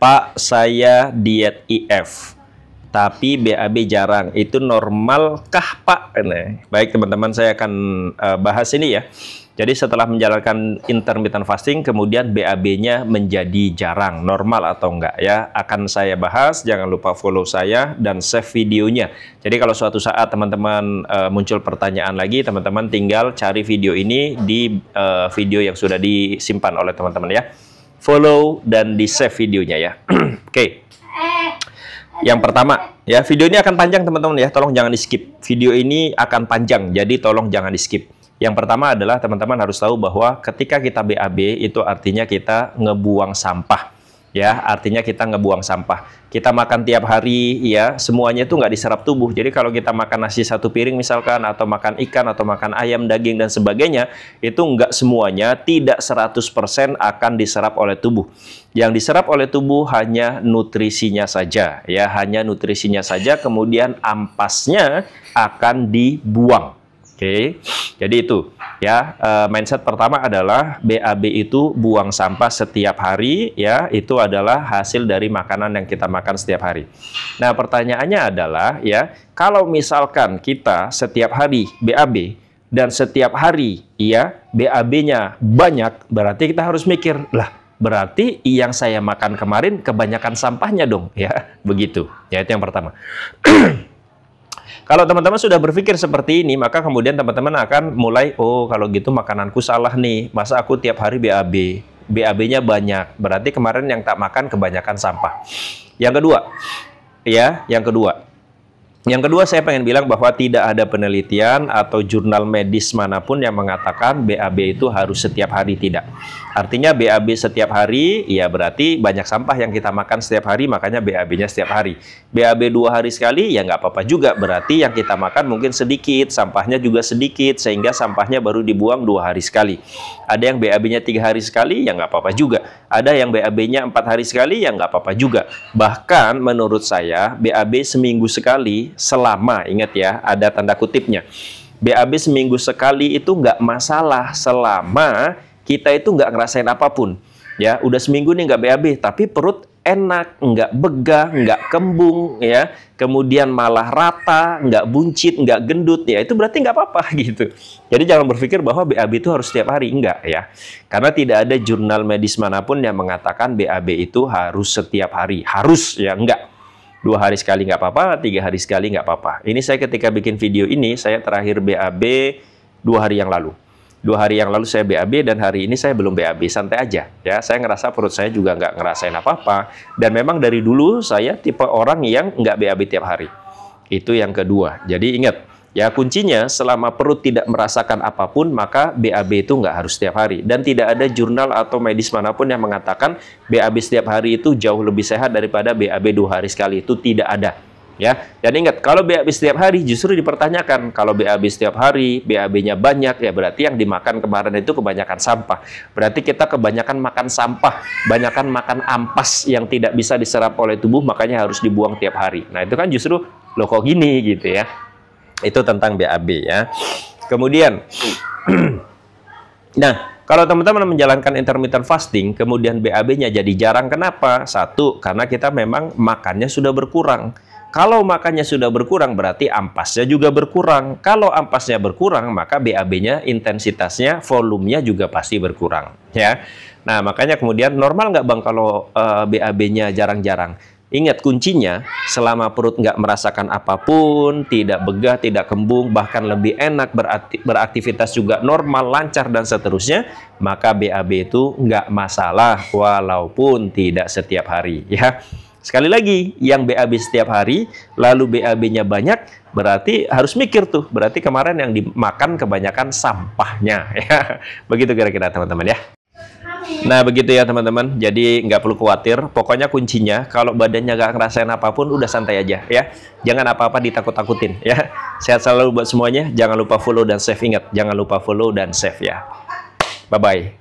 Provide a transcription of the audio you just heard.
Pak, saya diet IF, tapi BAB jarang. Itu normalkah, Pak? Nah, baik teman-teman, saya akan bahas ini ya. Jadi setelah menjalankan intermittent fasting, kemudian BAB-nya menjadi jarang, normal atau enggak ya, akan saya bahas. Jangan lupa follow saya dan save videonya. Jadi kalau suatu saat teman-teman muncul pertanyaan lagi, teman-teman tinggal cari video ini di video yang sudah disimpan oleh teman-teman ya. Follow dan di save videonya ya. Oke. Yang pertama ya, video ini akan panjang teman-teman ya, tolong jangan di skip. Video ini akan panjang, jadi tolong jangan di skip. Yang pertama adalah teman-teman harus tahu bahwa ketika kita BAB itu artinya kita ngebuang sampah. Ya, artinya kita ngebuang sampah. Kita makan tiap hari ya, semuanya itu nggak diserap tubuh. Jadi kalau kita makan nasi satu piring misalkan, atau makan ikan, atau makan ayam, daging, dan sebagainya, itu nggak semuanya, tidak 100% akan diserap oleh tubuh. Yang diserap oleh tubuh hanya nutrisinya saja. Ya, hanya nutrisinya saja, kemudian ampasnya akan dibuang. Oke, jadi itu ya, mindset pertama adalah BAB itu buang sampah setiap hari ya, itu adalah hasil dari makanan yang kita makan setiap hari. Nah, pertanyaannya adalah ya, kalau misalkan kita setiap hari BAB dan setiap hari ya BAB-nya banyak, berarti kita harus mikir, lah berarti yang saya makan kemarin kebanyakan sampahnya dong ya, begitu. Ya, itu yang pertama. Kalau teman-teman sudah berpikir seperti ini, maka kemudian teman-teman akan mulai, oh kalau gitu makananku salah nih, masa aku tiap hari BAB, BAB-nya banyak, berarti kemarin yang tak makan kebanyakan sampah. Yang kedua, ya, yang kedua saya pengen bilang bahwa tidak ada penelitian atau jurnal medis manapun yang mengatakan BAB itu harus setiap hari, tidak. Artinya BAB setiap hari, ya berarti banyak sampah yang kita makan setiap hari, makanya BAB-nya setiap hari. BAB 2 hari sekali, ya nggak apa-apa juga, berarti yang kita makan mungkin sedikit, sampahnya juga sedikit, sehingga sampahnya baru dibuang 2 hari sekali. Ada yang BAB-nya 3 hari sekali, ya nggak apa-apa juga. Ada yang BAB-nya 4 hari sekali, ya nggak apa-apa juga. Bahkan menurut saya, BAB seminggu sekali, selama, ingat ya, ada tanda kutipnya. BAB seminggu sekali itu nggak masalah selama kita itu nggak ngerasain apapun. Ya, udah seminggu nih nggak BAB, tapi perut enak, nggak begah, nggak kembung, ya, kemudian malah rata, nggak buncit, nggak gendut, ya itu berarti nggak apa-apa gitu. Jadi jangan berpikir bahwa BAB itu harus setiap hari, enggak ya. Karena tidak ada jurnal medis manapun yang mengatakan BAB itu harus setiap hari, harus ya, enggak. 2 hari sekali nggak apa-apa, 3 hari sekali nggak apa-apa. Ini saya ketika bikin video ini, saya terakhir BAB 2 hari yang lalu. 2 hari yang lalu saya BAB dan hari ini saya belum BAB, santai aja ya. Saya ngerasa perut saya juga nggak ngerasain apa-apa, dan memang dari dulu saya tipe orang yang nggak BAB tiap hari. Itu yang kedua. Jadi ingat ya, kuncinya selama perut tidak merasakan apapun, maka BAB itu nggak harus setiap hari, dan tidak ada jurnal atau medis manapun yang mengatakan BAB setiap hari itu jauh lebih sehat daripada BAB 2 hari sekali. Itu tidak ada. Ya, dan ingat, kalau BAB setiap hari justru dipertanyakan. Kalau BAB setiap hari, BAB-nya banyak, ya berarti yang dimakan kemarin itu kebanyakan sampah. Berarti kita kebanyakan makan sampah, banyakan makan ampas yang tidak bisa diserap oleh tubuh, makanya harus dibuang tiap hari. Nah, itu kan justru, loh kok gini gitu ya. Itu tentang BAB ya. Kemudian, nah, kalau teman-teman menjalankan intermittent fasting, kemudian BAB-nya jadi jarang, kenapa? Satu, karena kita memang makannya sudah berkurang. Kalau makannya sudah berkurang, berarti ampasnya juga berkurang. Kalau ampasnya berkurang, maka BAB-nya, intensitasnya, volumenya juga pasti berkurang. Ya. Nah, makanya kemudian normal nggak Bang kalau BAB-nya jarang-jarang? Ingat kuncinya, selama perut nggak merasakan apapun, tidak begah, tidak kembung, bahkan lebih enak, beraktivitas juga normal, lancar, dan seterusnya, maka BAB itu nggak masalah, walaupun tidak setiap hari. Ya. Sekali lagi, yang BAB setiap hari, lalu BAB-nya banyak, berarti harus mikir tuh, berarti kemarin yang dimakan kebanyakan sampahnya. Ya. Begitu kira-kira teman-teman ya. Nah, begitu ya teman-teman. Jadi nggak perlu khawatir. Pokoknya kuncinya, kalau badannya nggak ngerasain apapun, udah santai aja ya. Jangan apa-apa ditakut-takutin ya. Sehat selalu buat semuanya. Jangan lupa follow dan save. Ingat, jangan lupa follow dan save ya. Bye-bye.